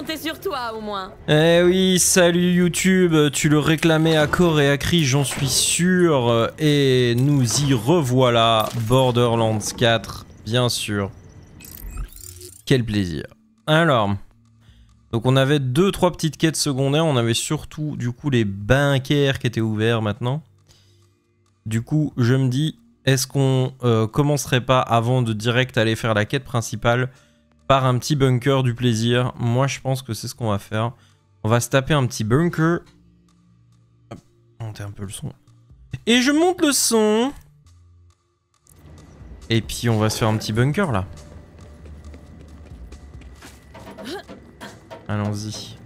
compter sur toi au moins. Eh oui, salut YouTube, tu le réclamais à corps et à cri, j'en suis sûr. Et nous y revoilà, Borderlands 4, bien sûr. Quel plaisir. Alors, donc on avait 2-3 petites quêtes secondaires, on avait surtout du coup les bunkers qui étaient ouverts maintenant. Du coup, je me dis, est-ce qu'on commencerait pas avant de direct aller faire la quête principale par un petit bunker du plaisir? Moi, je pense que c'est ce qu'on va faire. On va se taper un petit bunker. Hop, monter un peu le son. Et je monte le son. Et puis, on va se faire un petit bunker, là. Allons-y.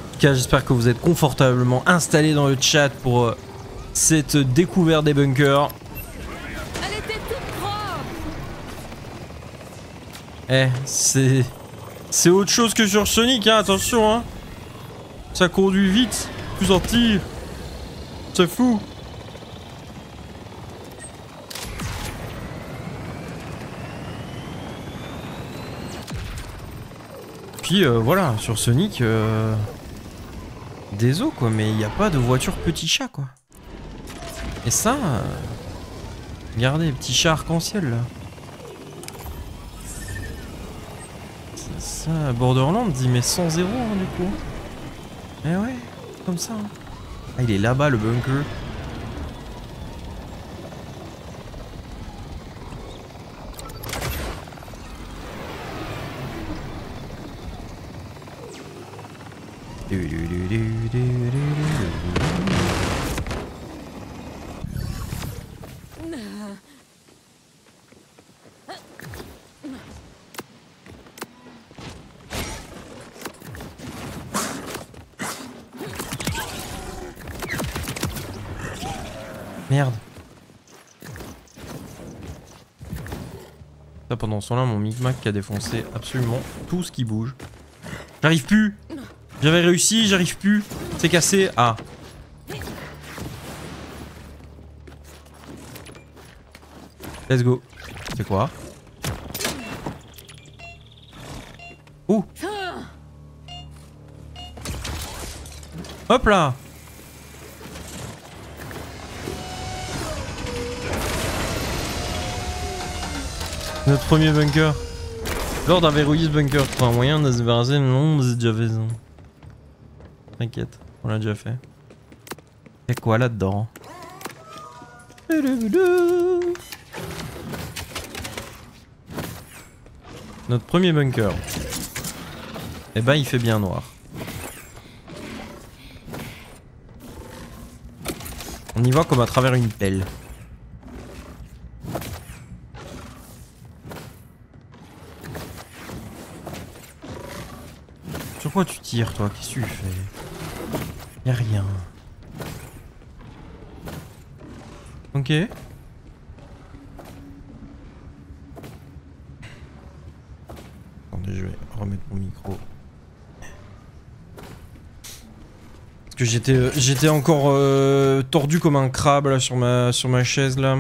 En tout cas, j'espère que vous êtes confortablement installés dans le chat pour cette découverte des bunkers. Elle était toute propre. Eh, c'est autre chose que sur Sonic, hein, attention, hein. Ça conduit vite, plus en tir. C'est fou. Puis voilà, sur Sonic, des os quoi, mais il n'y a pas de voiture petit chat quoi. Et ça, regardez, petit chat arc-en-ciel là. Ça, Borderlands, il met 100-0 hein, du coup. Eh ouais, comme ça. Hein. Ah, il est là-bas le bunker. Merde. Ça, pendant ce temps-là, mon micmac qui a défoncé absolument tout ce qui bouge. J'arrive plus. J'avais réussi, j'arrive plus. C'est cassé. Ah. Let's go. C'est quoi? Ouh. Hop là. Notre premier bunker. Lors d'un verrouillé ce bunker, tu trouves un moyen de se débarrasser? Non, c'est déjà fait ça. T'inquiète, on l'a déjà fait. Y'a quoi là-dedans? Notre premier bunker. Eh ben, il fait bien noir. On y voit comme à travers une pelle. Sur quoi tu tires, toi? Qu'est-ce que tu fais? Y'a rien. Ok. Attendez, je vais remettre mon micro. Parce que j'étais encore tordu comme un crabe là sur ma chaise là.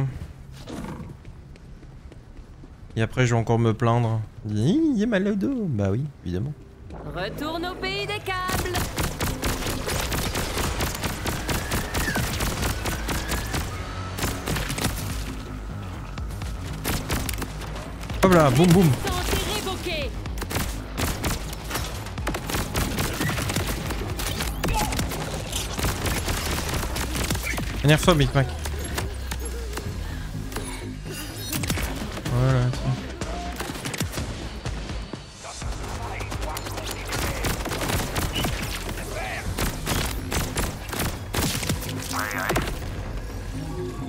Et après je vais encore me plaindre. Il est mal au dos. Bah oui, évidemment. Retourne au pays des câbles. Hop là, boum boum. Énerve-toi, Big Mac. Voilà, tiens.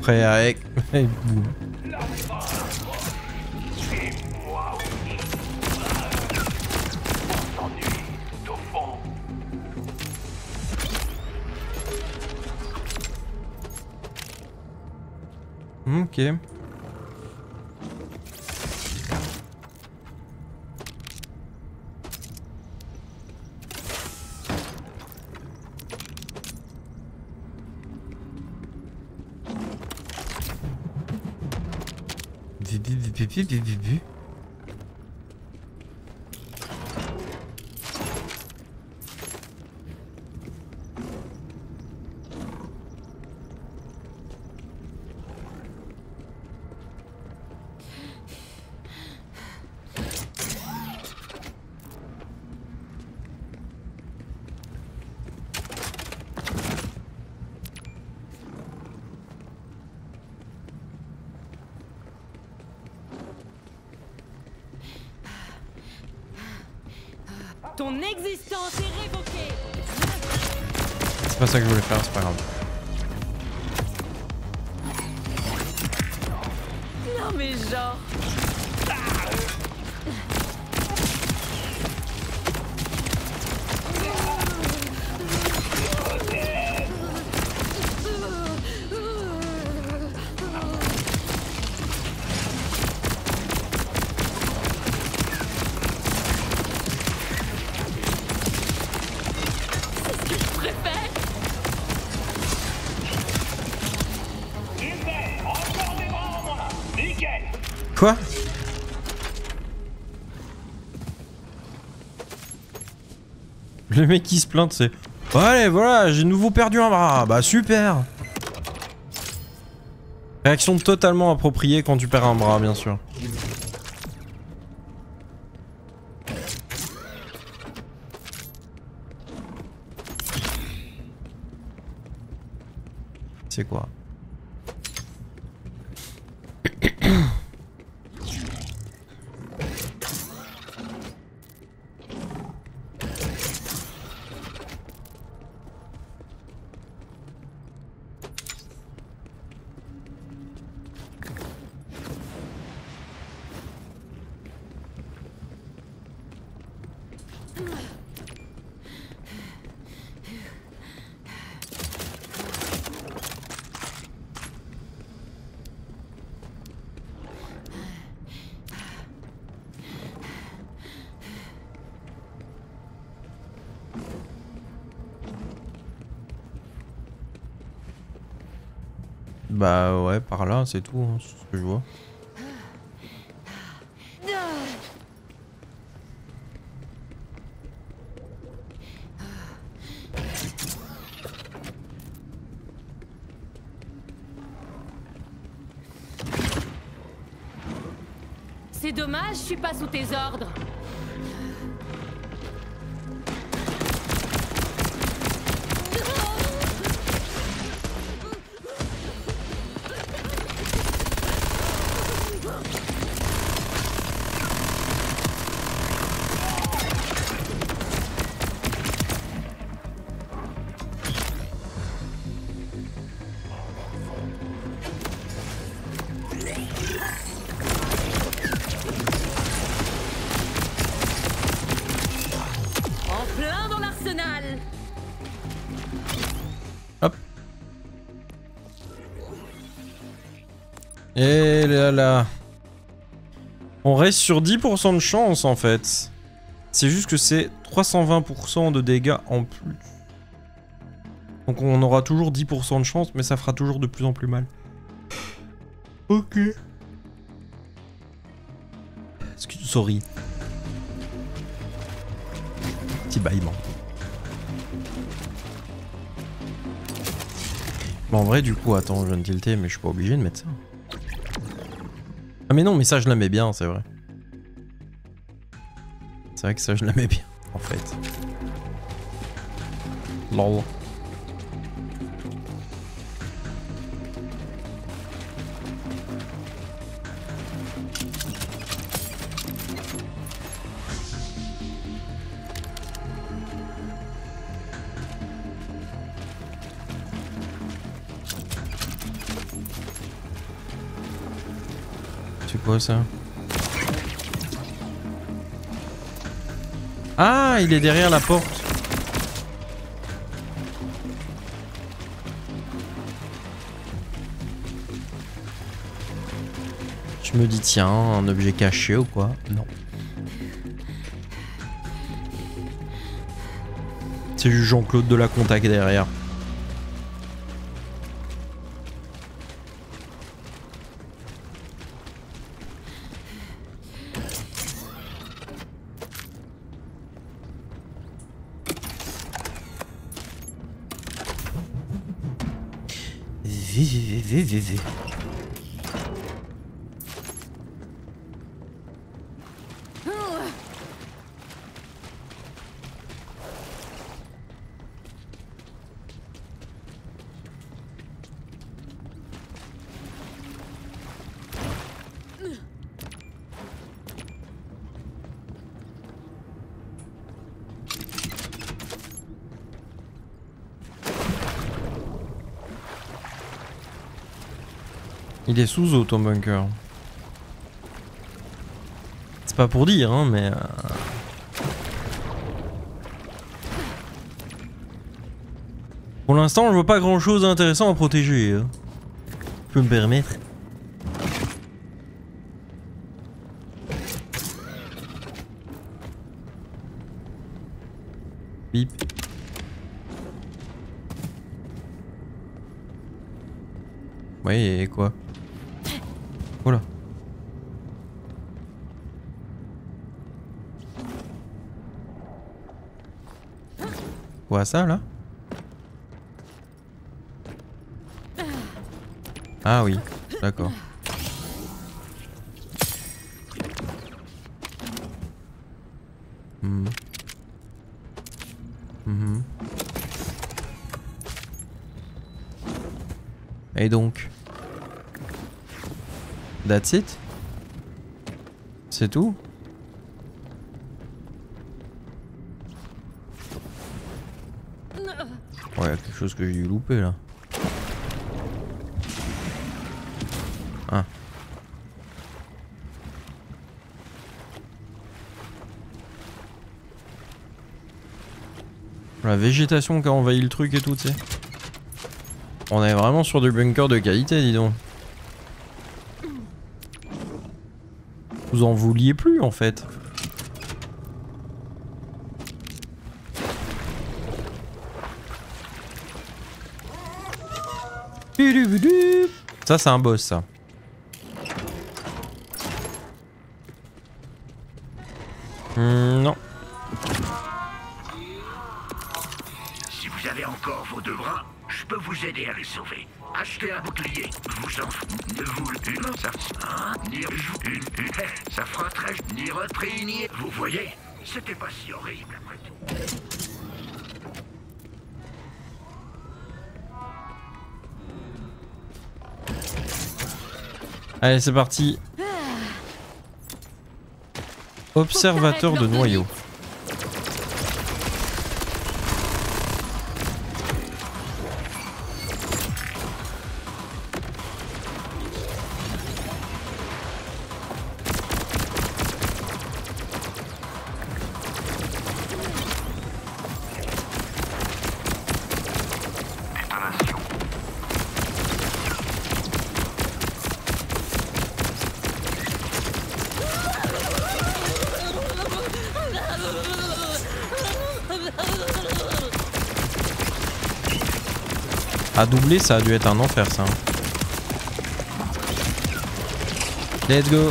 Prêt avec. Et boum. Ok. Ton existence est révoquée. C'est pas ça que je voulais faire, c'est pas grave. Non mais genre... Quoi? Le mec qui se plaint, c'est... Allez, voilà, j'ai de nouveau perdu un bras. Bah super. Réaction totalement appropriée quand tu perds un bras, bien sûr. C'est quoi? Bah ouais, par là, c'est tout, hein, c'est ce que je vois. C'est dommage, je suis pas sous tes ordres. Hop. Et là là. On reste sur 10% de chance en fait. C'est juste que c'est 320% de dégâts en plus. Donc on aura toujours 10% de chance, mais ça fera toujours de plus en plus mal. Ok. Sorry. Petit bâillement. Bon, en vrai, du coup, attends, je viens de tilter, mais je suis pas obligé de mettre ça. Ah mais non, mais ça, je la mets bien, c'est vrai. C'est vrai que ça, je la mets bien, en fait. Lol. C'est quoi ça? Ah, il est derrière la porte. Je me dis tiens, un objet caché ou quoi? Non. C'est juste Jean-Claude de la Contact derrière. Il est sous eau ton bunker. C'est pas pour dire hein mais... Pour l'instant je vois pas grand chose d'intéressant à protéger. Hein. Je peux me permettre. Bip. Ouais et quoi? Voilà. Quoi ça là? Ah oui, d'accord. Et donc? That's it? C'est tout? Ouais, y a quelque chose que j'ai dû louper là. Ah. La végétation qui a envahi le truc et tout, tu sais. On est vraiment sur du bunker de qualité, dis donc. Vous en vouliez plus en fait. Ça c'est un boss ça. Non. Si vous avez encore vos deux bras, je peux vous aider à les sauver. Achetez un bouclier. Vous en ne vous une ça ni une ça fera très ni repris ni. Vous voyez, c'était pas si horrible après tout. Allez c'est parti. Observateur de noyau. À doubler, ça a dû être un enfer ça. Let's go.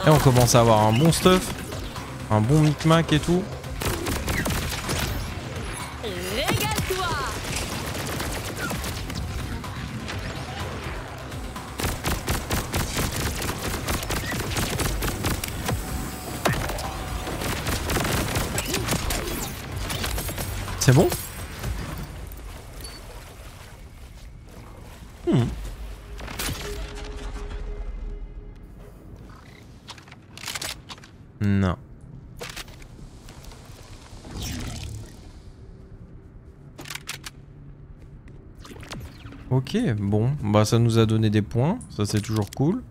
Et on commence à avoir un bon stuff, un bon micmac et tout. Régale-toi. C'est bon? Non. Ok, bon, bah ça nous a donné des points, ça c'est toujours cool.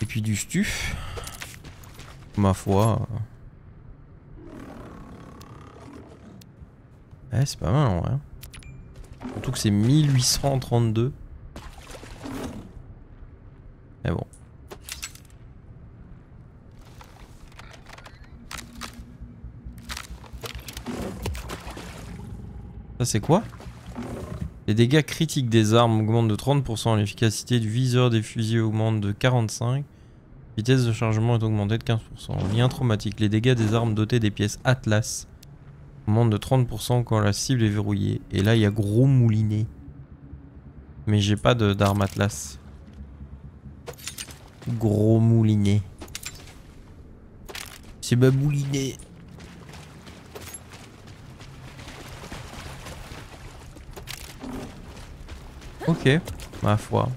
Et puis du stuff. Ma foi. Ouais, c'est pas mal en vrai. Surtout que c'est 1832. Mais bon. Ça c'est quoi? Les dégâts critiques des armes augmentent de 30%, l'efficacité du viseur des fusils augmente de 45%, vitesse de chargement est augmentée de 15%. Lien traumatique, les dégâts des armes dotées des pièces Atlas augmentent de 30% quand la cible est verrouillée. Et là il y a gros moulinet. Mais j'ai pas d'arme Atlas. Gros moulinet. C'est ma moulinet. Ok, ma foi.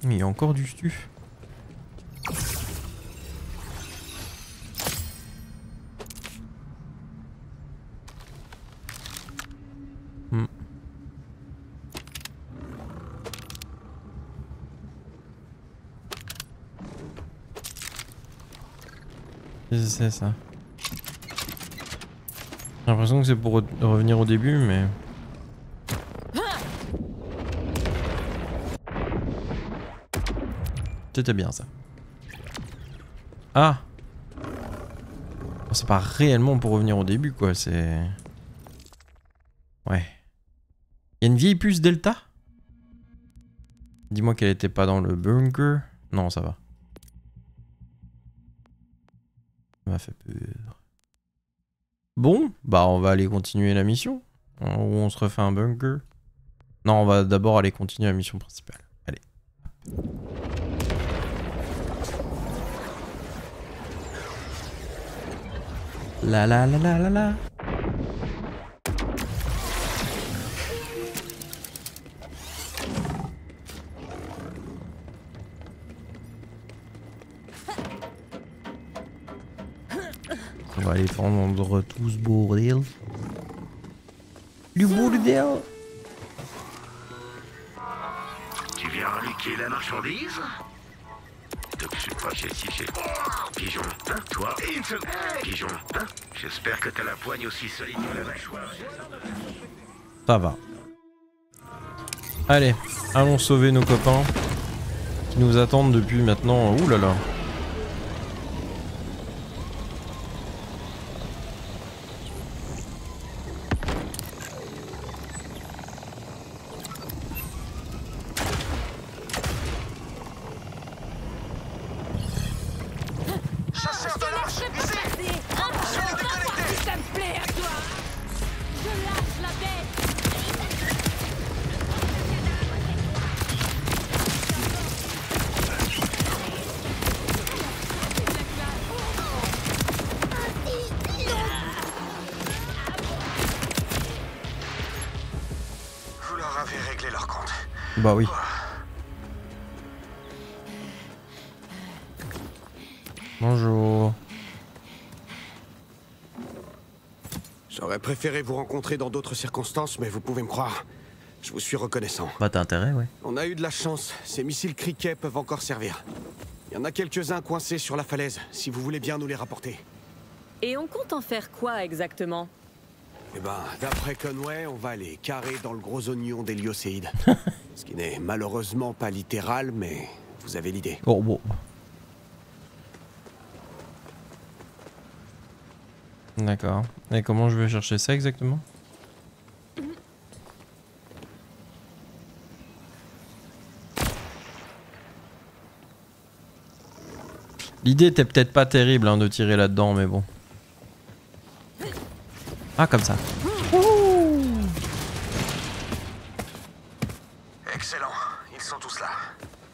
Il y a encore du stuf. C'est ça. J'ai l'impression que c'est pour revenir au début, mais... C'était bien ça. Ah! C'est pas réellement pour revenir au début, quoi, c'est... Ouais. Il y a une vieille puce Delta? Dis-moi qu'elle était pas dans le bunker. Non, ça va. Ça m'a fait peur. Bon, bah on va aller continuer la mission. Ou on se refait un bunker. Non, on va d'abord aller continuer la mission principale. Allez. La la la la la la. On va aller prendre tout ce bordel. Du bordel. Tu viens reliquer la marchandise? Donc je suis pas chez Pigeon, hein, toi? Pigeon, hein? J'espère que t'as la poigne aussi solide que la mâchoire. Ça va. Allez, allons sauver nos copains qui nous attendent depuis maintenant. Ouh là là. Bah oui. Bonjour. J'aurais préféré vous rencontrer dans d'autres circonstances, mais vous pouvez me croire. Je vous suis reconnaissant. Bah t'as intérêt, ouais. On a eu de la chance. Ces missiles criquets peuvent encore servir. Il y en a quelques-uns coincés sur la falaise, si vous voulez bien nous les rapporter. Et on compte en faire quoi exactement? Eh ben, d'après Conway, on va les carrer dans le gros oignon des Liocéides. Ce qui n'est malheureusement pas littéral, mais vous avez l'idée. Oh bon. D'accord. Et comment je vais chercher ça exactement? L'idée était peut-être pas terrible hein, de tirer là-dedans, mais bon. Ah, comme ça. Excellent, ils sont tous là.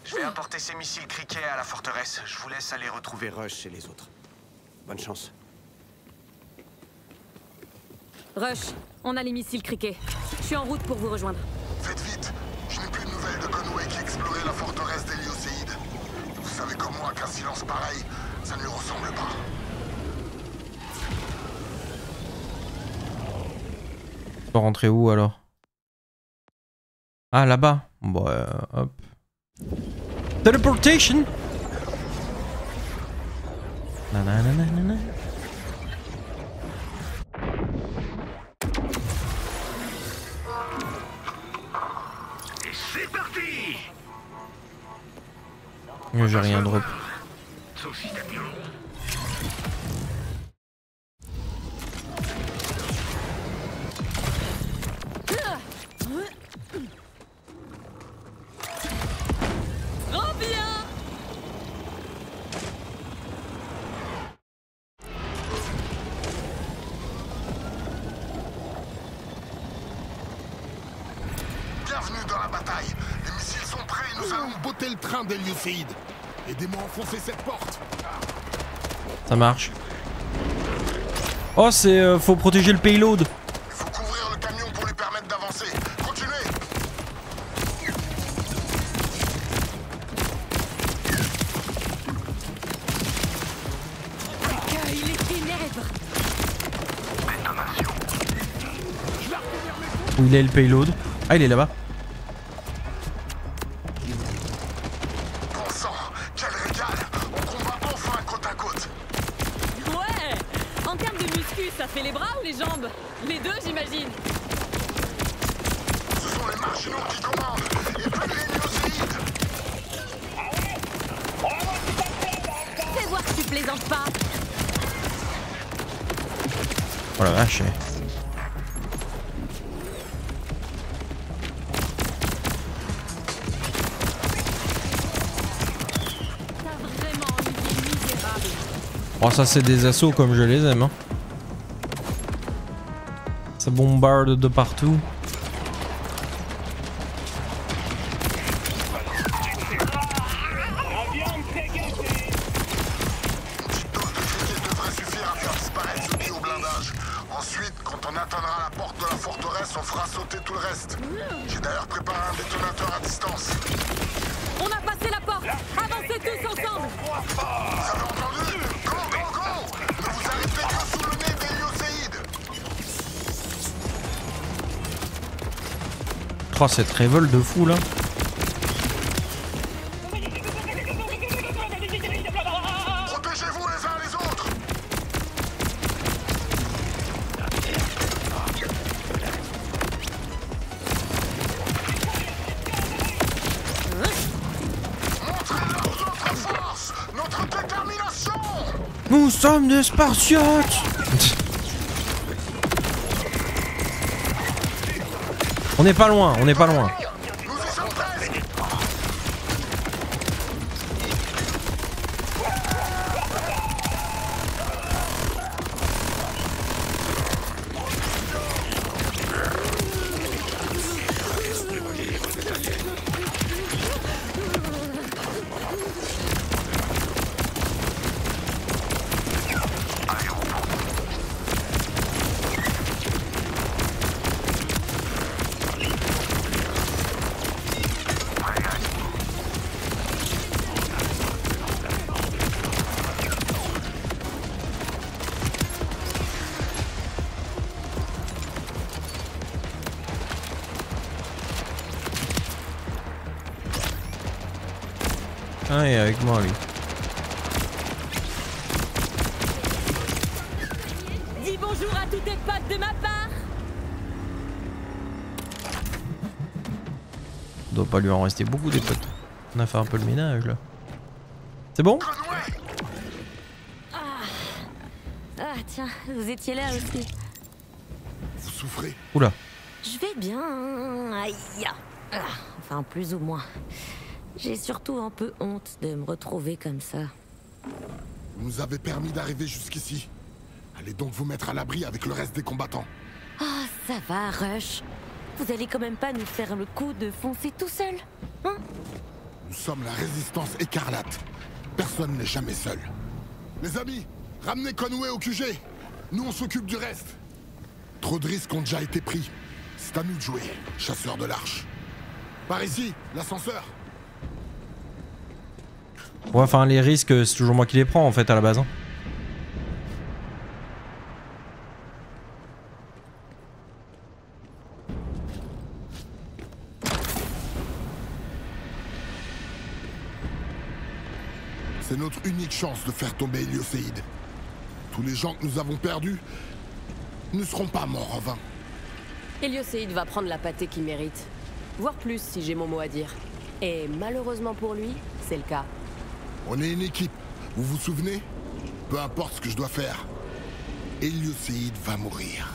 Je vais apporter ces missiles criquets à la forteresse. Je vous laisse aller retrouver Rush et les autres. Bonne chance. Rush, on a les missiles criquets. Je suis en route pour vous rejoindre. Faites vite. Je n'ai plus de nouvelles de Conway qui explorait la forteresse des Liocéides. Vous savez comme moi qu'un silence pareil, ça ne lui ressemble pas. Faut rentrer où alors? Ah, là-bas. Bon, hop. Teleportation. Nananana. Et c'est parti. J'ai rien drop. Sauf si t'as mieux. Trop bien. Bienvenue dans la bataille. Les missiles sont prêts et nous allons botter le train d'Héliocéide. Aidez-moi à enfoncer cette porte. Ça marche. Oh, c'est... faut protéger le payload. Il faut couvrir le camion pour lui permettre d'avancer. Continuez. Accueille les ténèbres. Où il est le payload? Ah, il est là-bas. Bon sang, quel régal. On combat enfin côte à côte. Ouais. En termes de muscu, ça fait les bras ou les jambes? Les deux, j'imagine. Ce sont les marginaux qui commandent. Et plus l'Héliocéide. Fais voir que tu plaisantes pas. Oh la vache. T'as vraiment une vie misérable. Oh, ça c'est des assauts comme je les aime. Hein. Ça bombarde de partout. Devrait suffire à faire disparaître ce qui est au blindage. Ensuite, quand on atteindra la porte de la forteresse, on fera sauter tout le reste. J'ai d'ailleurs préparé un détonateur à distance. On a passé la porte. Avancez tous ensemble. Vous avez entendu? Go, go, go! Ne vous arrêtez que sous le nez d'Héliocéide. Oh, cette révolte de fou là. Protégez-vous les uns les autres. Montrez-leur notre force, notre détermination. Nous sommes des Spartiates. On n'est pas loin, on n'est pas loin. Nous y sommes presque. Ah, il est avec moi lui. Dis bonjour à tous tes potes de ma part. Il doit pas lui en rester beaucoup des potes. On a fait un peu le ménage là. C'est bon? Ah tiens, vous étiez là aussi. Vous souffrez. Oula. Je vais bien. Aïe. Ah, enfin, plus ou moins. J'ai surtout un peu honte de me retrouver comme ça. Vous nous avez permis d'arriver jusqu'ici. Allez donc vous mettre à l'abri avec le reste des combattants. Ah, ça va, Rush. Vous allez quand même pas nous faire le coup de foncer tout seul, hein? Nous sommes la résistance écarlate. Personne n'est jamais seul. Les amis, ramenez Conway au QG. Nous, on s'occupe du reste. Trop de risques ont déjà été pris. C'est à nous de jouer, chasseurs de l'arche. Par ici, l'ascenseur. Ouais, enfin les risques, c'est toujours moi qui les prends en fait à la base. Hein. C'est notre unique chance de faire tomber Hélioséide. Tous les gens que nous avons perdus ne seront pas morts en vain. Hélioséide va prendre la pâtée qu'il mérite. Voire plus si j'ai mon mot à dire. Et malheureusement pour lui, c'est le cas. On est une équipe, vous vous souvenez? Peu importe ce que je dois faire, Hélioséide va mourir.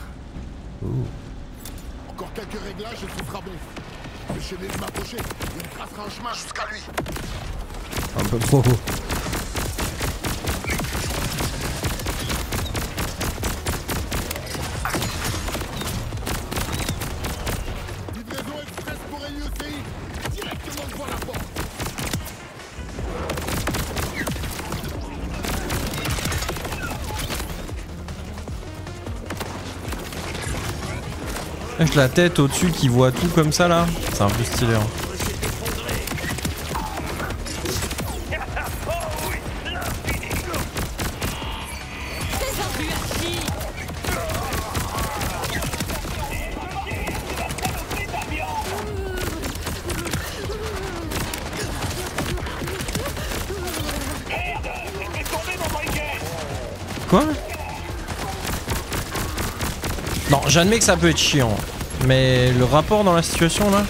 Encore quelques réglages et ce sera bon. Le chaîner de m'approcher, il me tracera un chemin jusqu'à lui. Un peu trop. Livraison express pour Hélioséide, directement devant la porte. Avec la tête au-dessus qui voit tout comme ça là, c'est un peu stylé. Hein. Quoi? Non, j'admets que ça peut être chiant, mais le rapport dans la situation là.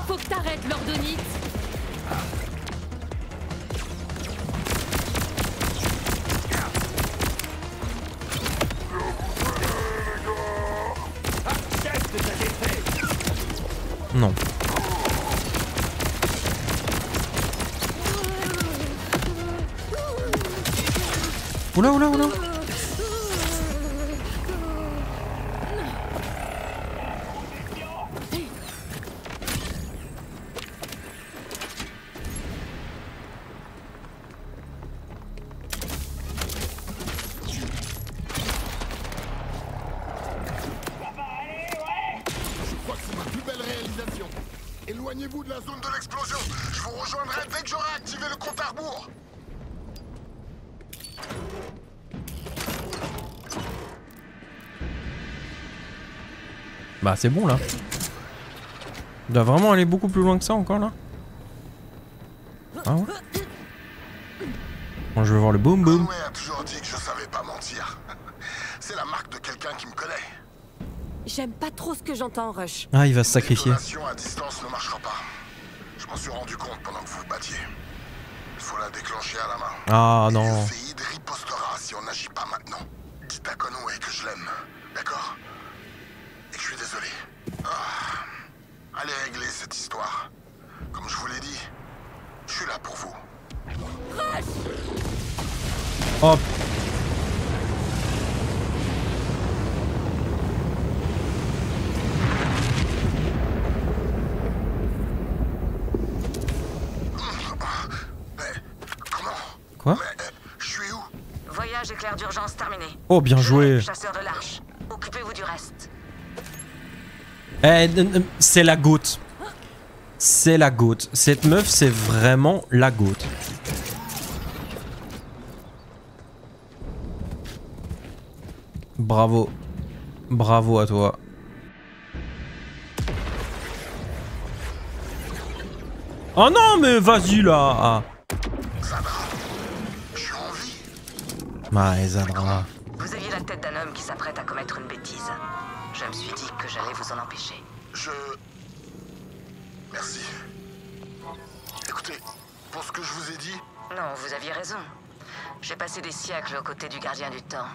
Faut que t'arrêtes, Lordonite. Non. Oula, oula, oula. Éloignez-vous de la zone de l'explosion. Je vous rejoindrai dès que j'aurai activé le compte à rebours. Bah c'est bon là. Il doit vraiment aller beaucoup plus loin que ça encore là. Ah ouais. Bon, je veux voir le boom boom. Conway a toujours dit que je savais pas mentir. C'est la marque de quelqu'un qui me connaît. J'aime pas trop ce que j'entends, Rush. Ah, il va se sacrifier. Une détonation à distance ne marchera pas. Je m'en suis rendu compte pendant que vous vous battiez. Il faut la déclencher à la main. Ah non. Hélioséide ripostera si on n'agit pas maintenant. Dites à Conway que je l'aime, d'accord? Et que je suis désolé. Allez régler cette histoire. Comme je vous l'ai dit, je suis là pour vous. Hop. Quoi? Je suis où? Voyage éclair d'urgence terminé. Oh, bien joué. Chasseur de l'arche. Occupez-vous du reste. Eh, c'est la goutte. C'est la goutte. Cette meuf, c'est vraiment la goutte. Bravo. Bravo à toi. Oh non, mais vas-y là. Ouais, Zadra. Vous aviez la tête d'un homme qui s'apprête à commettre une bêtise. Je me suis dit que j'allais vous en empêcher. Merci. Écoutez, pour ce que je vous ai dit... Non, vous aviez raison. J'ai passé des siècles aux côtés du gardien du temps.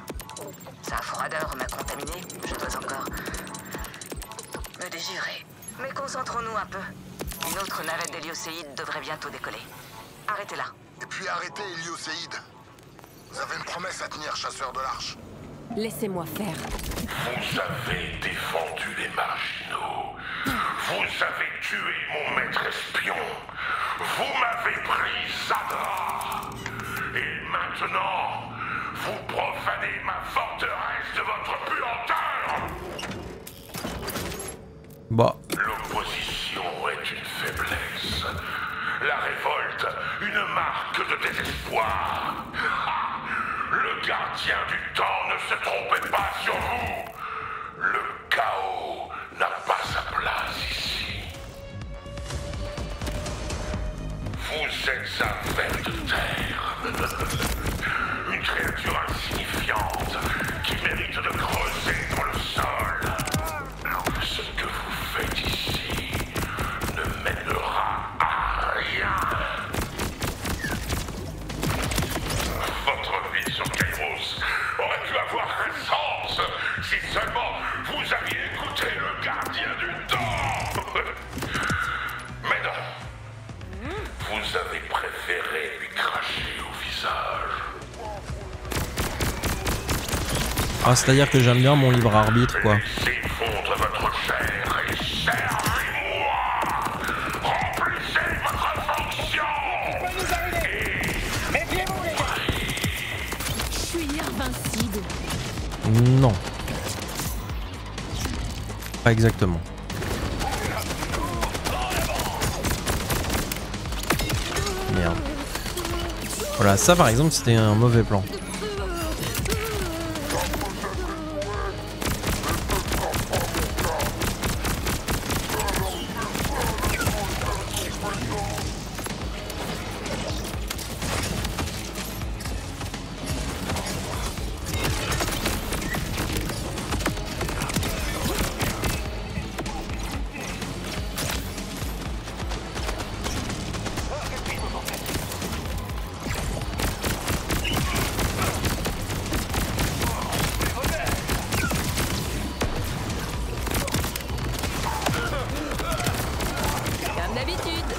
Sa froideur m'a contaminé. Je dois encore me dégirer. Mais concentrons-nous un peu. Une autre navette d'Hélioséide devrait bientôt décoller. Arrêtez-la. Et puis arrêtez Hélioséide. Vous avez une promesse à tenir, chasseur de l'arche. Laissez-moi faire. Vous avez défendu les marginaux. Vous avez tué mon maître espion. Vous m'avez pris Zadra. Et maintenant, vous profanez ma forteresse de votre puanteur. Bah. L'opposition est une faiblesse. La révolte, une marque de désespoir. Le gardien du temps ne se trompait pas sur vous. Le chaos n'a pas sa place ici. Vous êtes un ver de terre. Une créature insignifiante qui mérite de creuser dans le sol. Ce que vous faites ici ne mènera à rien. Votre vie sur Kairos aurait pu avoir un sens si seulement vous aviez écouté le gardien du temps. Mais non. Vous avez préféré lui cracher au visage. Ah, c'est-à-dire que j'aime bien mon libre arbitre, quoi. Laissez fondre votre chair et servez-moi. Remplissez votre fonction. Je suis invincible. Non. Pas exactement. Merde. Voilà, ça par exemple, c'était un mauvais plan. Comme d'habitude.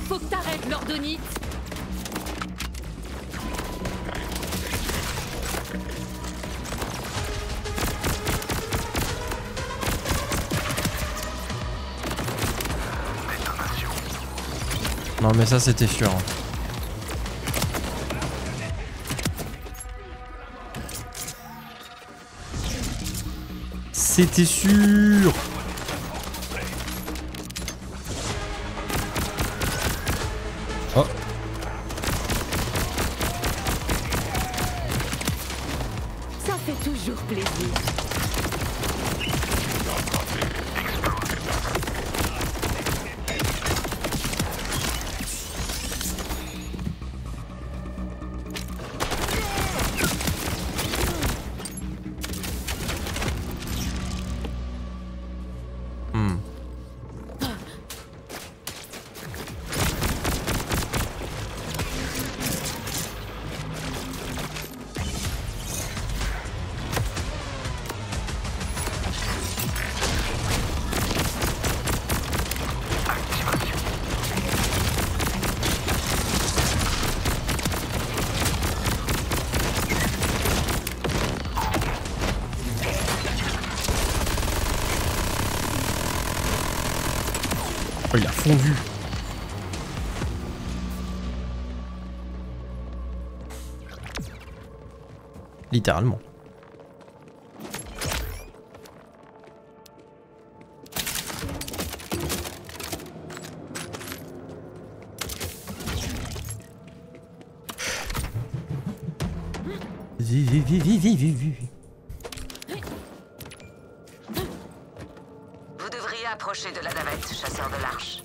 Faut que t'arrêtes, Lordonite. Non mais ça c'était sûr. C'était sûr. Oh. Ça fait toujours plaisir. Oh, il a fondu. Littéralement. Vous devriez approcher de la navette, chasseur de l'arche.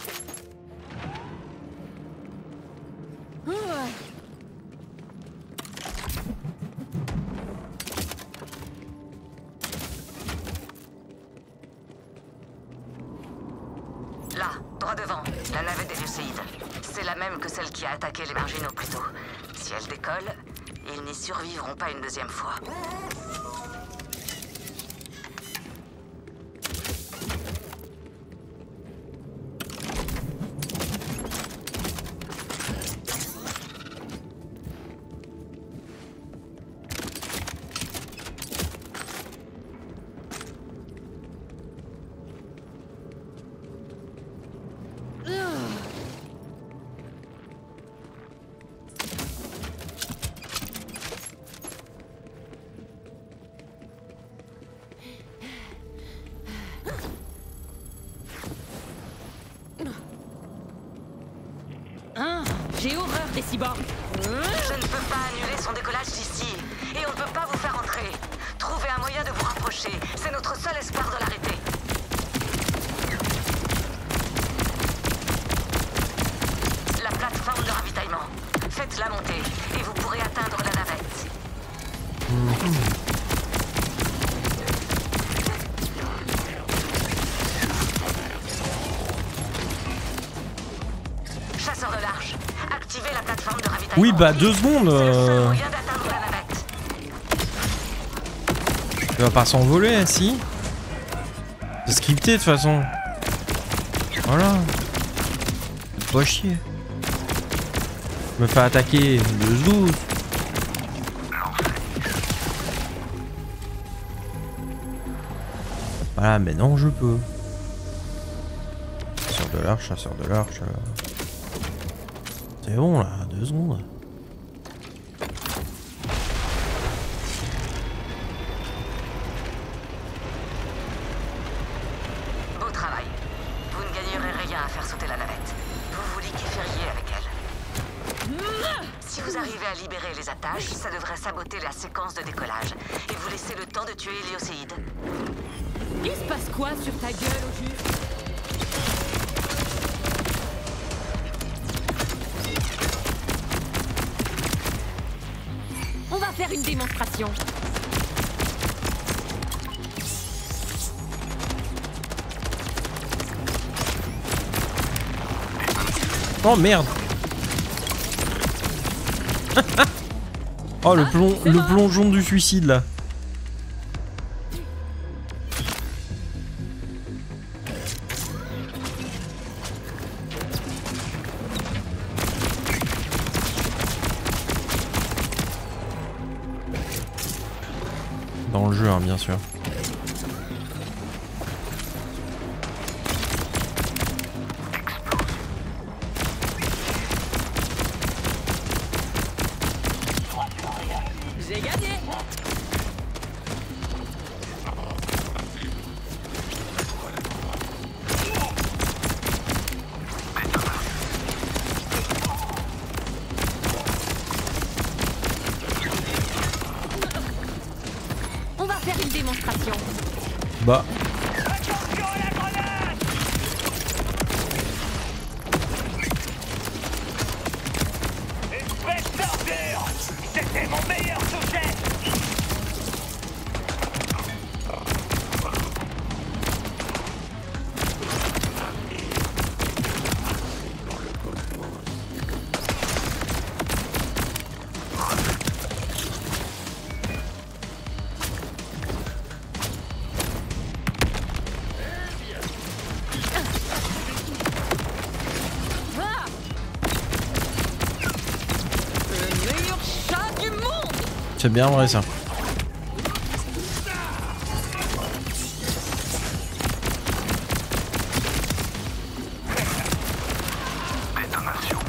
Là, droit devant, la navette des Lucéides. C'est la même que celle qui a attaqué les marginaux plus tôt. Si elle décolle, ils n'y survivront pas une deuxième fois. J'ai horreur des cyborgs. Je ne peux pas annuler son décollage d'ici. Et on ne peut pas vous faire entrer. Trouvez un moyen de vous rapprocher. C'est notre seul espoir de l'arrêter. La plateforme de ravitaillement. Faites-la monter et vous pourrez atteindre la navette. Chasseur de l'arche, activez la plateforme de ravitaillement. Oui, bah 2 secondes. C'est le seul moyen d'atteindre la navette. Il va pas s'envoler, si. C'est scripté de toute façon. Voilà. Pas chier. Je me fais attaquer le zouz. Voilà, mais non, je peux. Chasseur de l'arche, chasseur de l'arche. C'est bon là, 2 secondes. Beau travail. Vous ne gagnerez rien à faire sauter la navette. Vous vous liquéfieriez avec elle. Si vous arrivez à libérer les attaches, ça devrait saboter la séquence de décollage et vous laisser le temps de tuer Hélioséide. Il se passe quoi sur ta gueule au juste? On va faire une démonstration. Oh merde. Oh le plongeon du suicide là. Dans le jeu, hein, bien sûr. J'ai gagné. On va faire une démonstration. Bah. C'était mon meilleur sujet. Le meilleur chat du monde. C'est bien vrai ça. Détonation.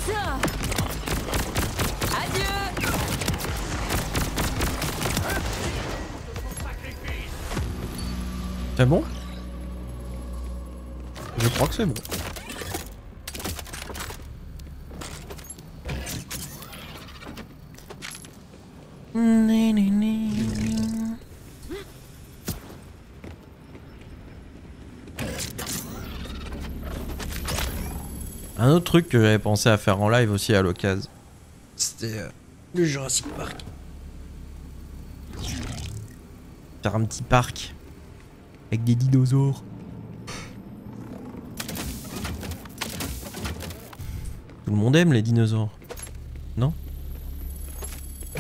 Ça. Adieu. C'est bon? Je crois que c'est bon. Un autre truc que j'avais pensé à faire en live aussi à l'occasion, c'était le Jurassic Park. Faire un petit parc avec des dinosaures. Tout le monde aime les dinosaures, non? En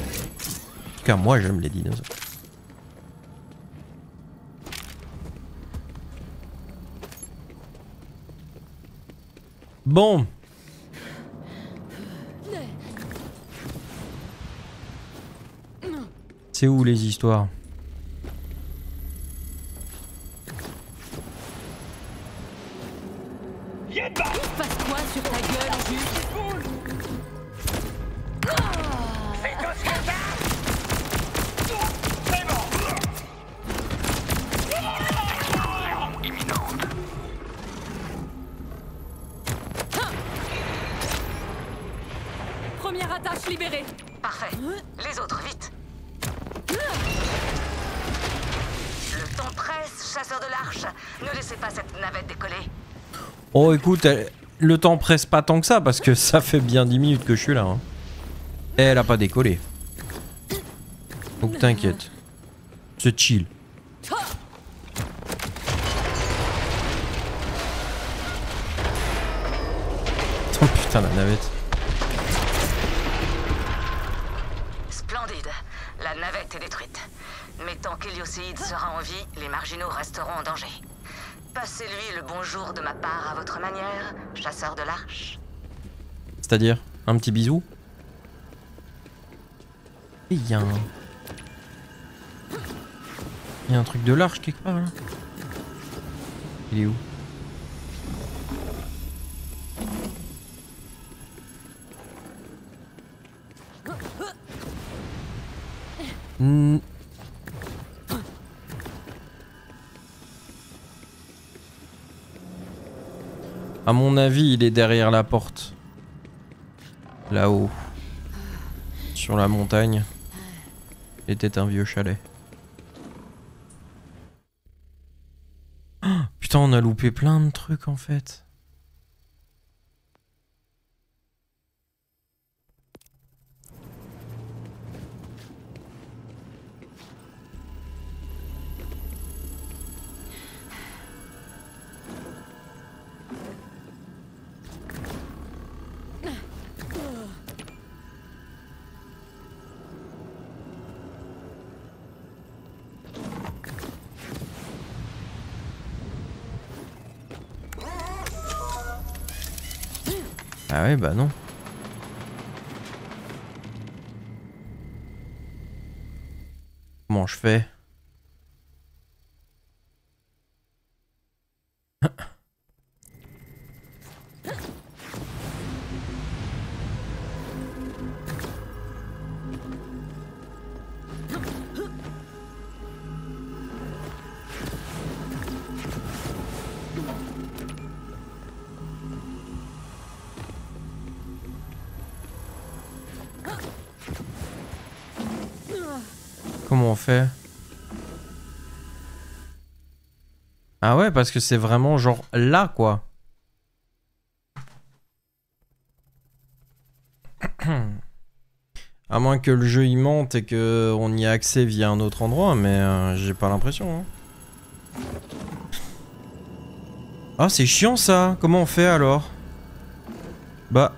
tout cas, moi j'aime les dinosaures. Bon. C'est où les histoires? Il se passe quoi sur ta gueule au juste? Première attache libérée. Parfait. Les autres, vite. Le temps presse, chasseur de l'arche. Ne laissez pas cette navette décoller. Oh écoute, le temps presse pas tant que ça parce que ça fait bien 10 minutes que je suis là. Hein. Et elle a pas décollé. Donc t'inquiète. C'est chill. Oh putain la navette. Splendide. La navette est détruite. Mais tant qu'Héliocéide sera en vie, les marginaux resteront en danger. Passez-lui le bonjour de ma part à votre manière, chasseur de l'arche. C'est-à-dire un petit bisou. Et il y a un truc de l'arche quelque part là. Il est où? À mon avis, il est derrière la porte. Là-haut. Sur la montagne. Était un vieux chalet. Oh, putain, on a loupé plein de trucs en fait. Ah ouais, bah non. Comment je fais? Comment on fait? Ah ouais, parce que c'est vraiment genre là quoi. À moins que le jeu il mente et que on y a accès via un autre endroit, mais j'ai pas l'impression. Hein. Ah c'est chiant ça. Comment on fait alors? Bah...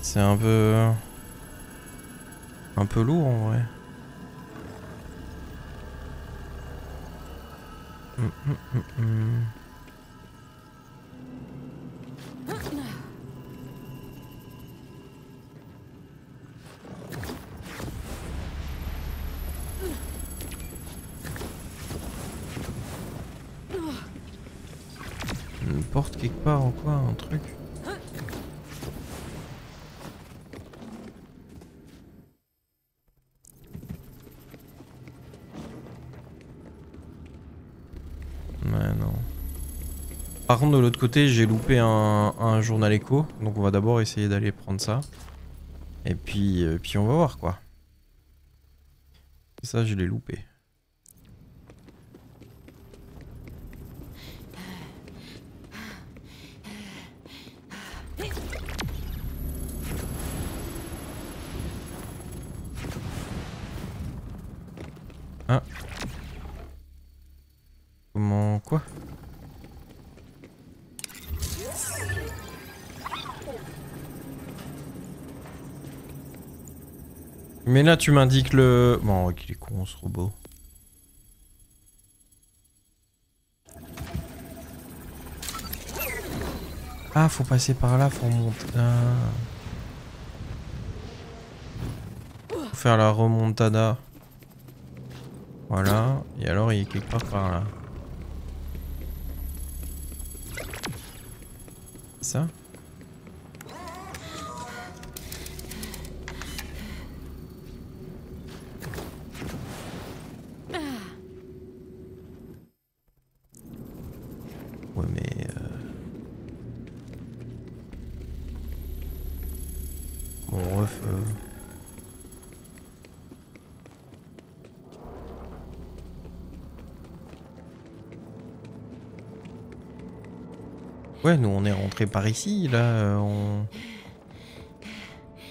C'est un peu lourd en vrai. Une porte quelque part ou quoi, un truc. Ouais, non. Par contre, de l'autre côté, j'ai loupé un journal écho. Donc, on va d'abord essayer d'aller prendre ça. Et puis on va voir quoi. Ça, je l'ai loupé. Ah. Comment... quoi? Mais là tu m'indiques le... Bon, qu'il est con ce robot. Ah, faut passer par là, faut remonter. Ah. Faut faire la remontada. Voilà, et alors il est quelque part par là. Ça? Ouais, mais... Bon, ref... Ouais, nous on est rentré par ici, là, on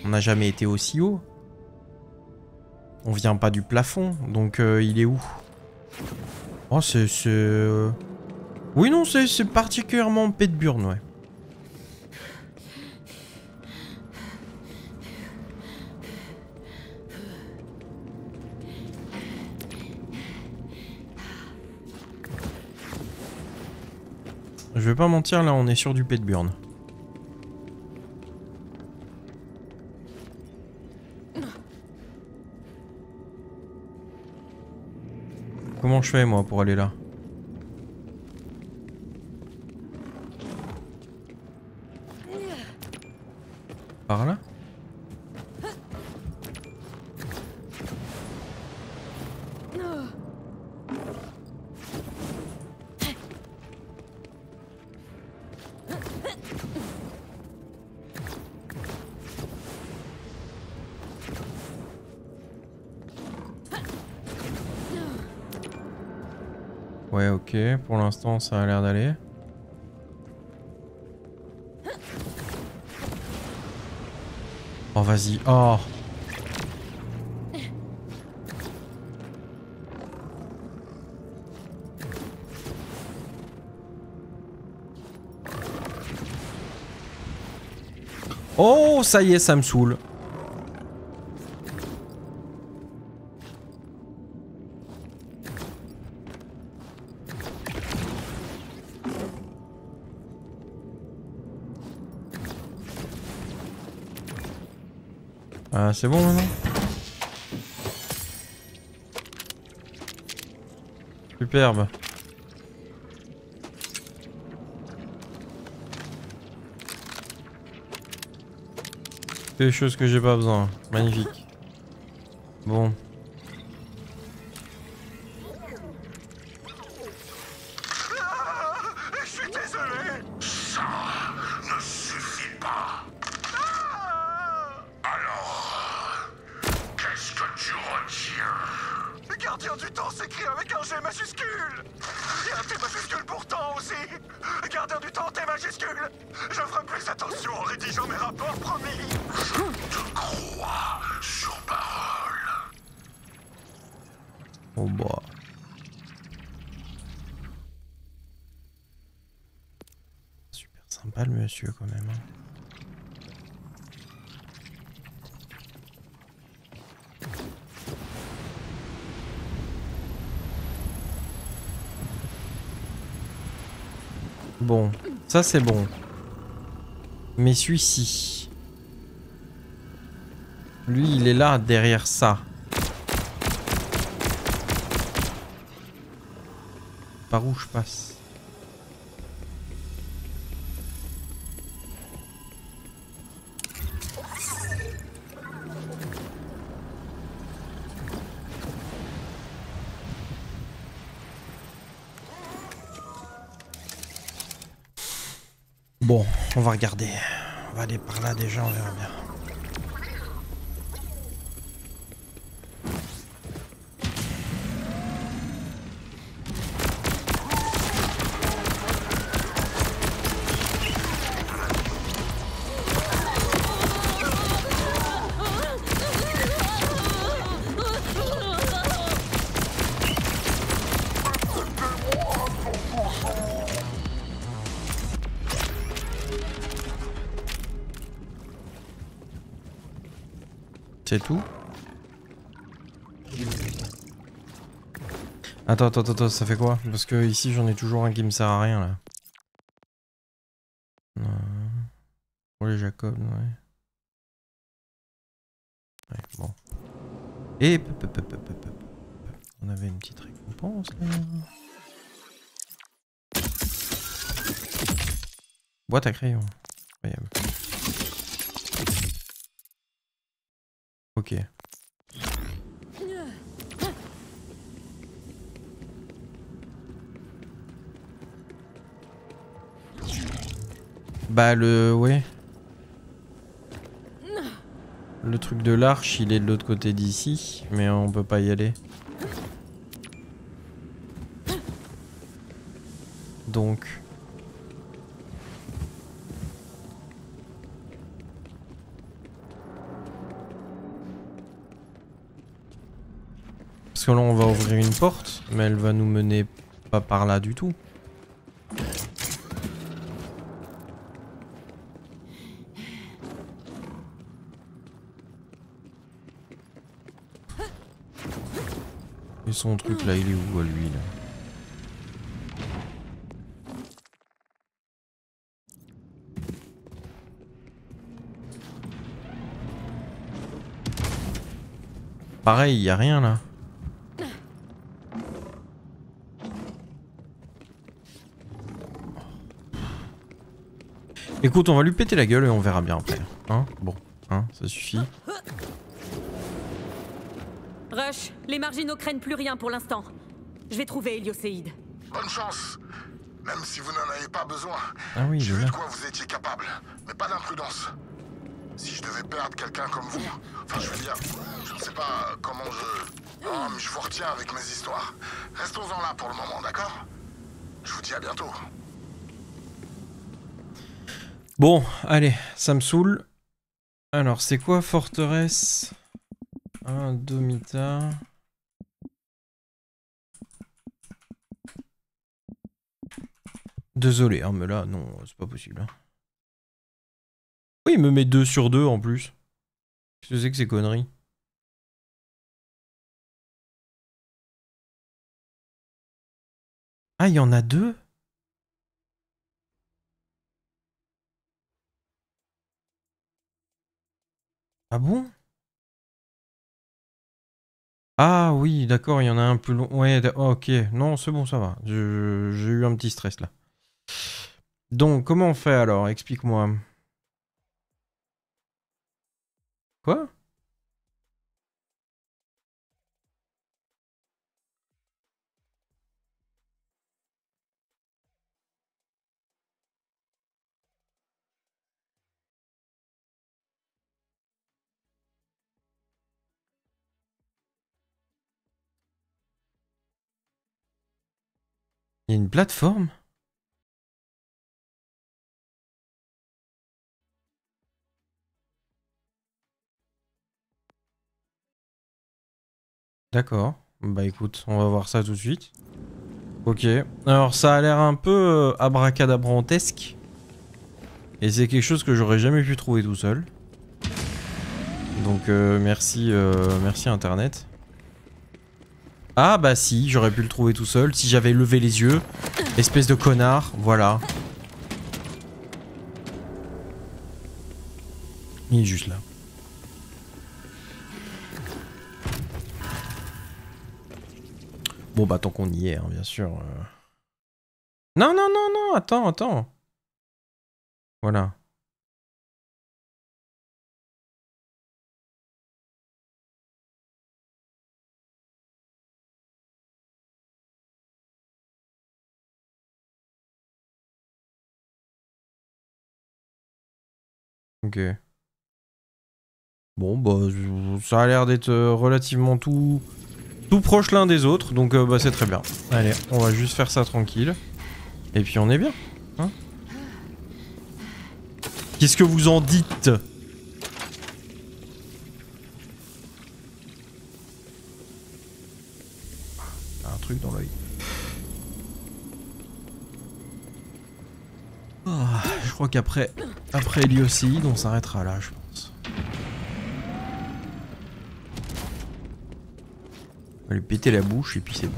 n'a jamais été aussi haut. On vient pas du plafond, donc il est où? Oh, c'est... Oui, non, c'est particulièrement Petburn, ouais. Je vais pas mentir, là, on est sur du Petburn. Comment je fais, moi, pour aller là? Par là? Ouais, ok, pour l'instant ça a l'air d'aller. Oh, vas-y, oh! Oh, ça y est, ça me saoule. Ah, c'est bon maintenant? Superbe. C'est des choses que j'ai pas besoin. Magnifique. Bon. Je suis désolé. Ça ne suffit pas. Alors, qu'est-ce que tu retiens? Gardien du temps s'écrit avec un G majuscule. Et un T majuscule pourtant aussi. Gardien du temps T majuscule. Je ferai plus attention en rédigeant mes rapports, promis. Je te crois sur parole. Oh bah. Super sympa le monsieur quand même. Hein. Bon, ça c'est bon. Mais celui-ci... Lui, il est là, derrière ça. Par où je passe? Bon, on va regarder. On va aller par là déjà, on verra bien. C'est tout? Attends, ça fait quoi? Parce que ici j'en ai toujours un qui me sert à rien là. Non. Pour les Jacob, ouais. Ouais, bon. Et on avait une petite récompense là. Boîte à crayon. Incroyable. Ok. Bah ouais. Le truc de l'arche, il est de l'autre côté d'ici, mais on peut pas y aller. Donc... Parce que là on va ouvrir une porte, mais elle va nous mener pas par là du tout. Et son truc là, il est où lui là? Pareil, y a rien là. Écoute, on va lui péter la gueule et on verra bien après. Hein? Bon, hein, ça suffit. Rush, les marginaux craignent plus rien pour l'instant. Je vais trouver Hélioséide. Bonne chance. Même si vous n'en avez pas besoin. Ah oui, J'ai je vu là. de quoi vous étiez capable, mais pas d'imprudence. Si je devais perdre quelqu'un comme vous, enfin je veux dire, je ne sais pas comment je... Oh, mais je vous retiens avec mes histoires. Restons-en là pour le moment, d'accord? Je vous dis à bientôt. Bon, allez, ça me saoule. Alors, c'est quoi forteresse? Un Domita. Désolé, hein, mais là, non, c'est pas possible. Hein. Oui, il me met 2 sur 2 en plus. Qu'est-ce que c'est que ces conneries? Ah, il y en a 2? Ah bon? Ah oui, d'accord, il y en a un plus long. Ouais, ok. Non, c'est bon, ça va. J'ai eu un petit stress là. Donc, comment on fait alors? Explique-moi. Quoi? Il y a une plateforme? D'accord. Bah écoute, on va voir ça tout de suite. Ok. Alors ça a l'air un peu abracadabrantesque. Et c'est quelque chose que j'aurais jamais pu trouver tout seul. Donc merci internet. Ah bah si, j'aurais pu le trouver tout seul si j'avais levé les yeux. Espèce de connard, voilà. Il est juste là. Bon bah tant qu'on y est, hein, bien sûr. Non, non, non, non, attends. Voilà. Ok. Bon bah ça a l'air d'être relativement tout proche l'un des autres, donc bah c'est très bien. Allez, on va juste faire ça tranquille. Et puis on est bien. Hein? Qu'est-ce que vous en dites? Un truc dans l'œil. Oh, je crois qu'après Hélioséide, on s'arrêtera là, je pense. On va lui péter la bouche et puis c'est bon.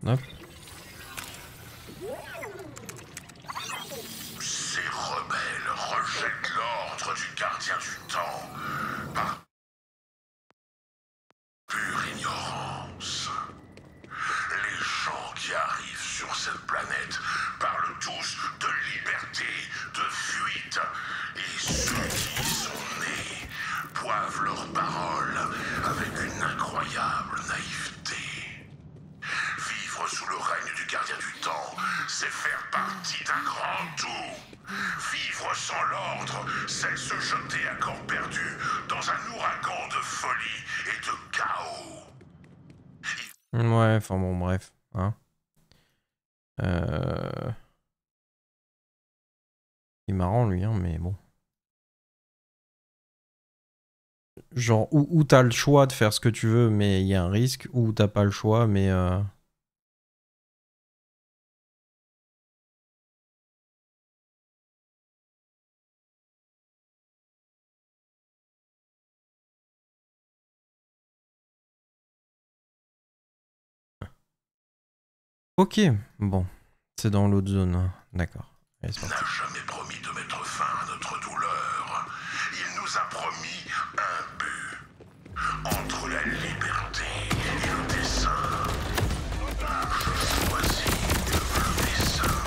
Hop. Ces rebelles rejettent l'ordre du gardien du temps. un grand tout. Vivre sans l'ordre, c'est se jeter à corps perdu dans un ouragan de folie et de chaos. Ouais, enfin bon, bref. Hein. Il est marrant lui, hein, mais bon. Genre, où t'as le choix de faire ce que tu veux, mais il y a un risque, ou t'as pas le choix, mais... Ok, bon. C'est dans l'autre zone, hein. D'accord. Allez, c'est parti. N'a jamais promis de mettre fin à notre douleur. Il nous a promis un but. Entre la liberté et le dessein, je choisis le dessein.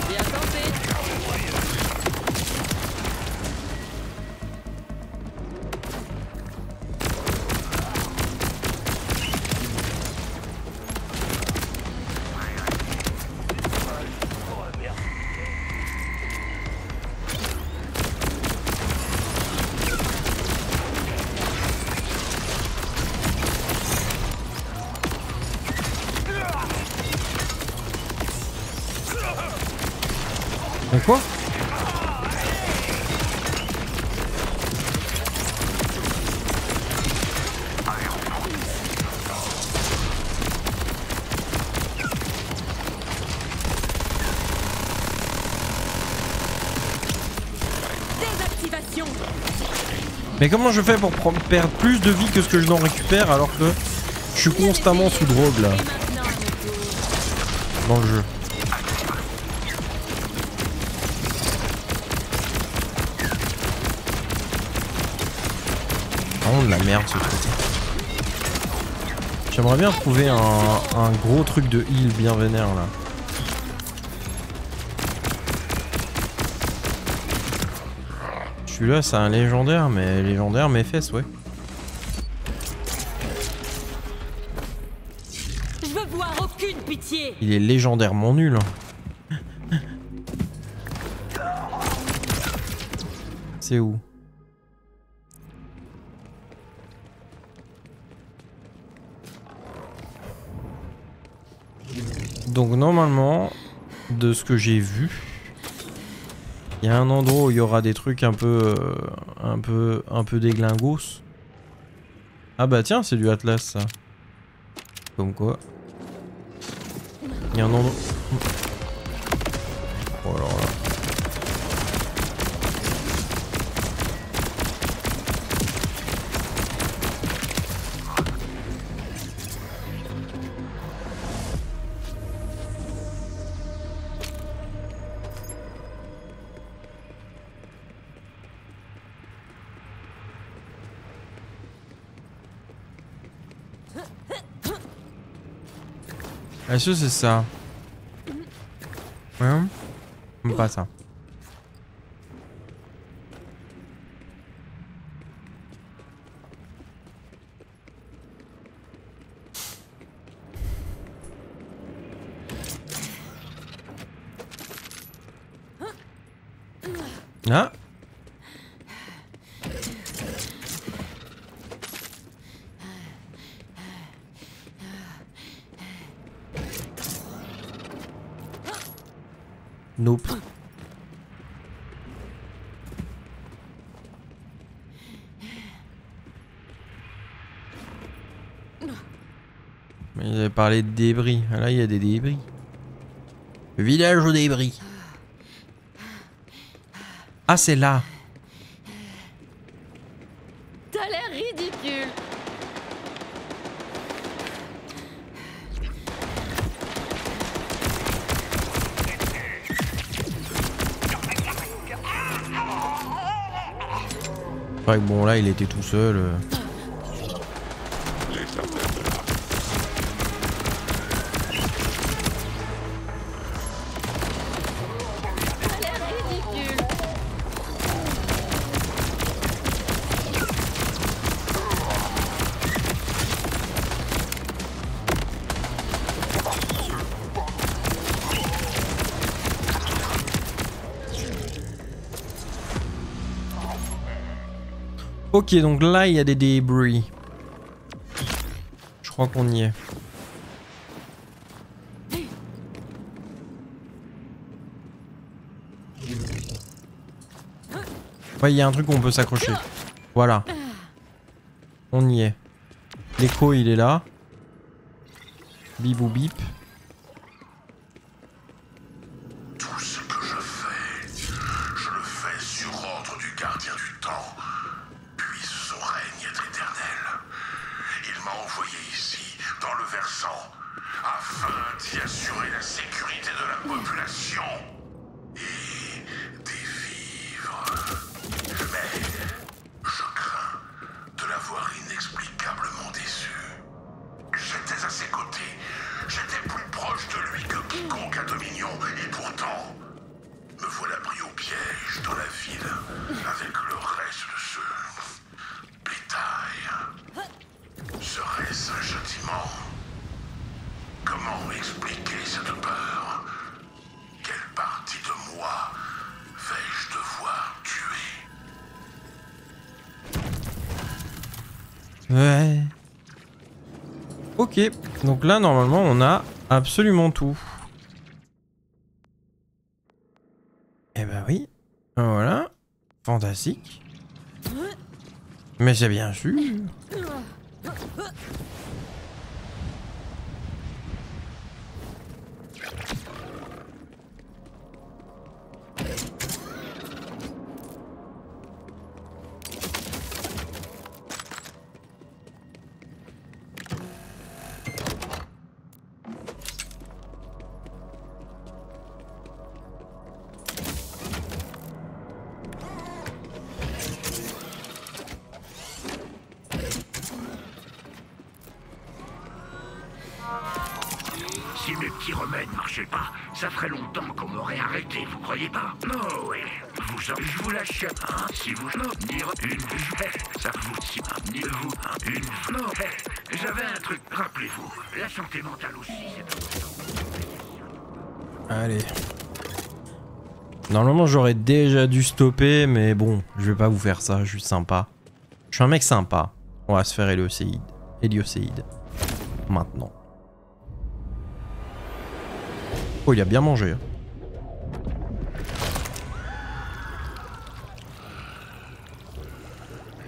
Bien tenté. Mais quoi? Désactivation. Mais comment je fais pour perdre plus de vie que ce que je n'en récupère alors que je suis constamment sous drogue là, Et maintenant, à notre tour. dans le jeu? Vraiment de la merde ce truc. J'aimerais bien trouver un gros truc de heal bien vénère là. Celui-là c'est un légendaire, mais légendaire mes fesses, ouais. Je veux voir aucune pitié. Il est légendairement nul. C'est où? Donc normalement, de ce que j'ai vu, il y a un endroit où il y aura des trucs un peu déglingos. Ah bah tiens, c'est du Atlas ça. Comme quoi. Il y a un endroit... Oh alors là. Est-ce que c'est ça? Hein? Pas ça. Ah! Nope. Mais il avait parlé de débris. Ah, là, il y a des débris. Le village aux débris. Ah, c'est là. T'as l'air ridicule. C'est vrai que bon, là, il était tout seul. T'as l'air ridicule. Ok, donc là, il y a des débris. Je crois qu'on y est. Ouais, il y a un truc où on peut s'accrocher. Voilà. On y est. L'écho, il est là. Bip ou bip. Tout ce que je le fais sur ordre du gardien du temps. Puisse son règne être éternel. Il m'a envoyé ici, dans le versant, afin d'y assurer la sécurité de la population et des vivres. Mais je crains de l'avoir inexplicablement déçu. J'étais à ses côtés, j'étais plus proche de lui que quiconque à Dominion, et pourtant, me voilà pris au piège dans la ville, avec le reste de ce bétail. Serait-ce un châtiment? Comment expliquer cette peur? Quelle partie de moi vais-je devoir tuer? Ouais. Ok, donc là normalement on a absolument tout. Eh ben oui, voilà, fantastique. Mais c'est bien sûr. Si mes petits remèdes marchaient pas, ça ferait longtemps qu'on m'aurait arrêté, vous croyez pas? Non, oui. Je vous lâche. Hein, si vous... Non, ni une... Ça vous... Si, ni vous... Une... Non, j'avais un truc. Rappelez-vous, la santé mentale aussi, c'est important. Allez. Normalement j'aurais déjà dû stopper, mais bon, je vais pas vous faire ça, je suis sympa. Je suis un mec sympa. On va se faire Héliocéide. Maintenant. Oh, il a bien mangé. Hein.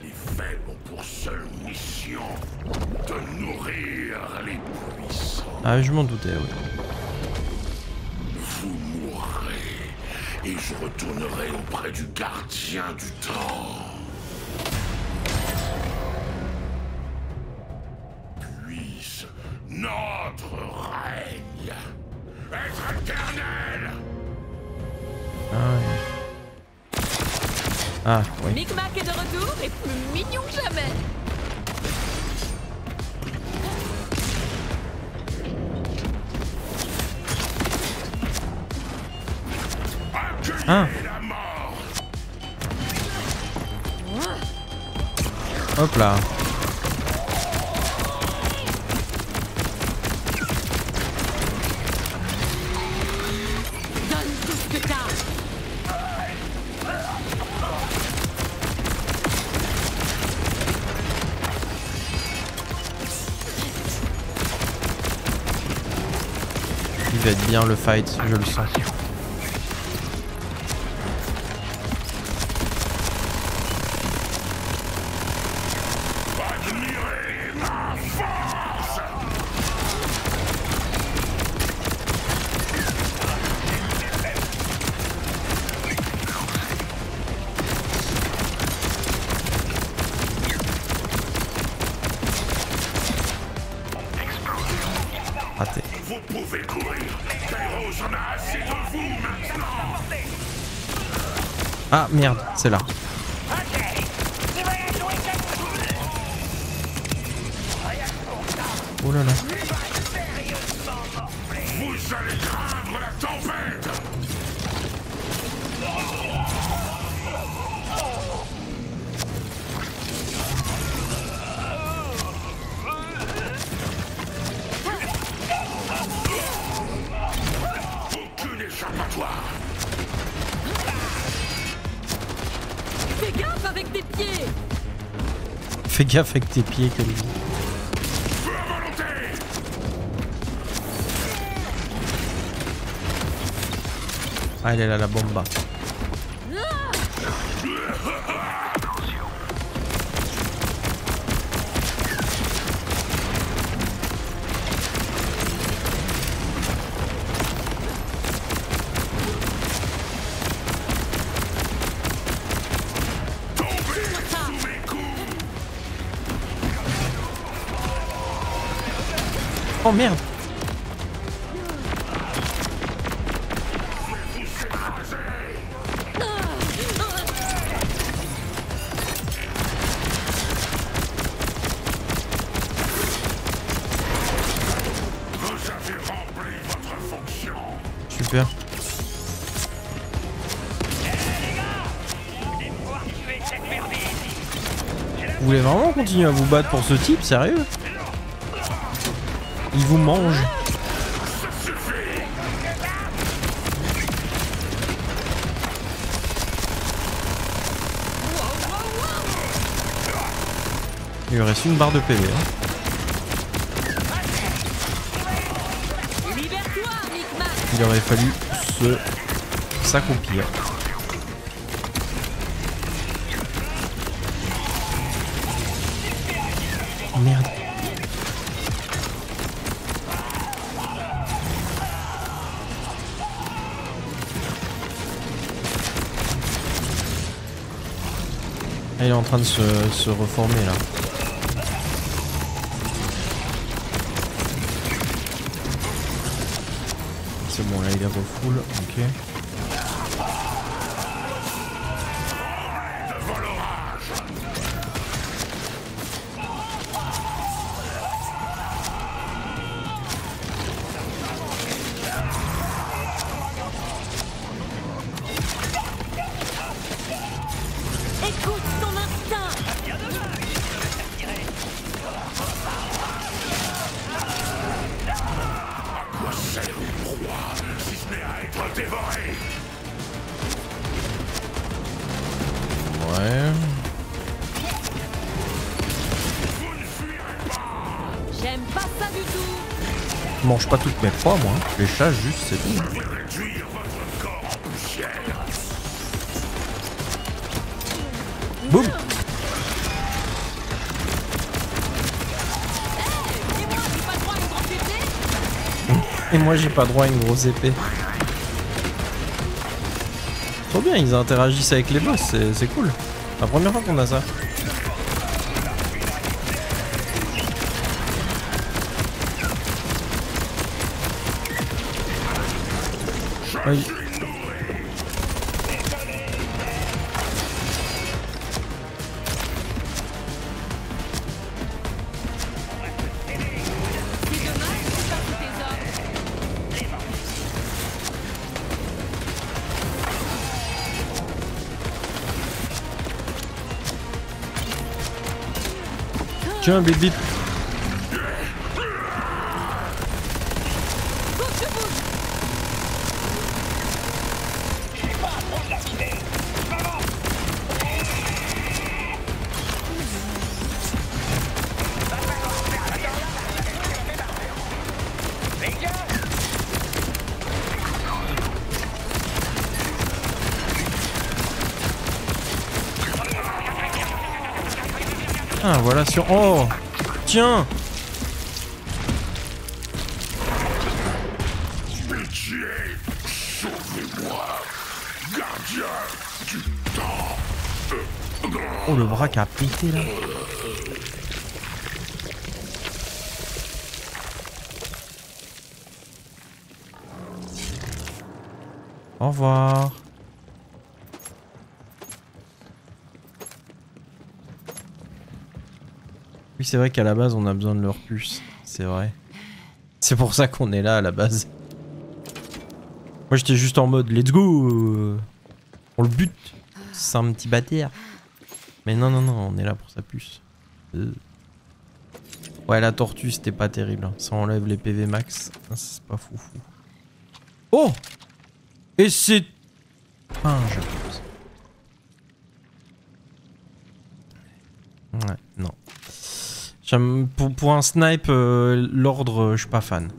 Les faibles ont pour seule mission de nourrir les puissants. Ah, je m'en doutais, oui. Vous mourrez et je retournerai auprès du gardien du temps. Puisse notre règne être éternel. Ah, oui. Micmac est de retour et plus mignon que jamais. Ah. Hop là. Donne tout ce que t'as. Il va être bien le fight, je le sens. Raté. Vous pouvez courir. Kairos en a assez de vous maintenant. Ah merde, c'est là. Oh là là. Vous allez craindre la tempête. Aucune échappatoire. Fais gaffe avec tes pieds. Fais gaffe avec tes pieds, Kelly. Ah, elle est là, la bomba. Oh merde! Super. Vous voulez vraiment continuer à vous battre pour ce type, sérieux? Il vous mange. Il lui reste une barre de PV. Hein. Il aurait fallu s'accroupir. Merde. Ah, il est en train de se reformer là. C'est bon, là il est refull, ok. Ouais. J'aime pas ça du tout. Je mange pas toutes mes proies, moi. Je les chasse juste, c'est tout. Boum. Et moi j'ai pas droit à une grosse épée. Trop bien, ils interagissent avec les boss, c'est cool. La première fois qu'on a ça. Oui. Tiens, bip bip. Ah voilà sur... Oh tiens. Pitié, sauvez-moi, gardien du temps. Oh le bras qui a pété là. Au revoir. Oui, c'est vrai qu'à la base, on a besoin de leur puce. C'est vrai. C'est pour ça qu'on est là à la base. Moi, j'étais juste en mode let's go. On le bute. C'est un petit bâtard. Mais non, non, non, on est là pour sa puce. Ouais, la tortue, c'était pas terrible. Hein. Ça enlève les PV max. C'est pas fou. Oh! Et c'est... Pinge. Ouais, non. Pour un snipe, l'ordre, je suis pas fan.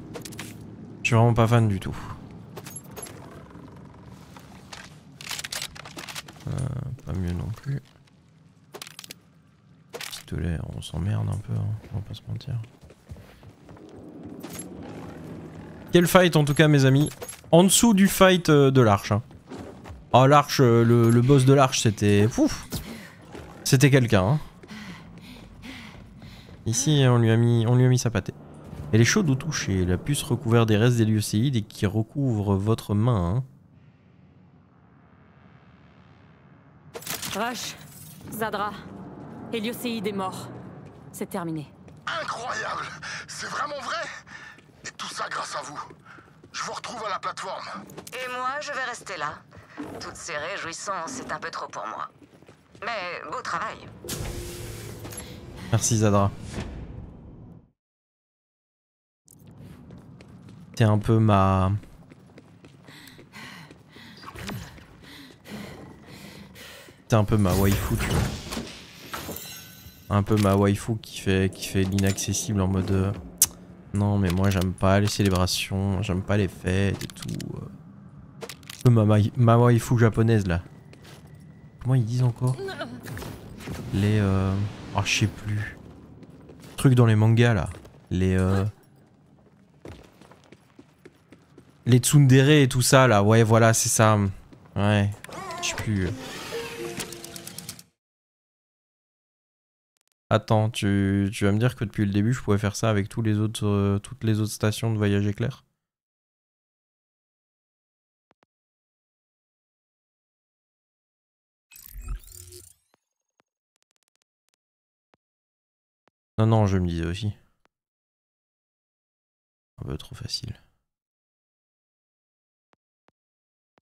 Je suis vraiment pas fan du tout. Pas mieux non plus. Pistolet, on s'emmerde un peu, hein, on va pas se mentir. Quel fight en tout cas mes amis. En dessous du fight de l'arche. Hein. Oh l'arche, le boss de l'arche c'était... C'était quelqu'un. Hein. Ici on lui a mis sa pâtée. Elle est chaude au toucher, la puce recouverte des restes d'héliocéide et qui recouvre votre main. Hein. Rush, Zadra, Héliocéide est mort. C'est terminé. Incroyable! C'est vraiment vrai? Et tout ça grâce à vous. Je vous retrouve à la plateforme. Et moi, je vais rester là. Toutes ces réjouissances, c'est un peu trop pour moi. Mais beau travail. Merci Zadra. T'es un peu ma... T'es un peu ma waifu, tu vois. Un peu ma waifu qui fait l'inaccessible en mode... non mais moi j'aime pas les célébrations, j'aime pas les fêtes et tout. Un peu ma waifu japonaise là. Comment ils disent encore? Les... oh je sais plus. Trucs dans les mangas là. Les tsundere et tout ça là. Ouais voilà c'est ça. Ouais. Je sais plus. Attends, tu vas me dire que depuis le début, je pouvais faire ça avec toutes les autres stations de voyage éclair? Non, non, je me disais aussi. Un peu trop facile.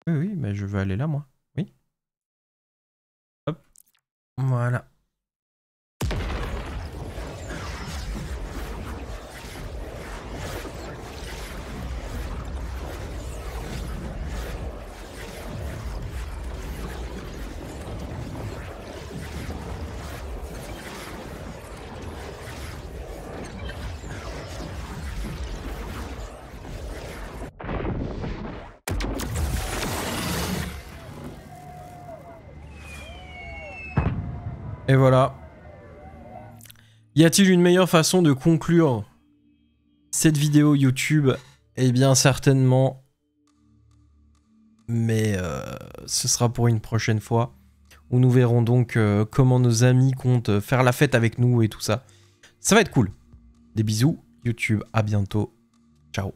Oui, oui, mais je veux aller là, moi. Oui. Hop. Voilà. Et voilà. Y a-t-il une meilleure façon de conclure cette vidéo YouTube? Eh bien certainement. Mais ce sera pour une prochaine fois. Où nous verrons donc comment nos amis comptent faire la fête avec nous et tout ça. Ça va être cool. Des bisous YouTube, à bientôt. Ciao.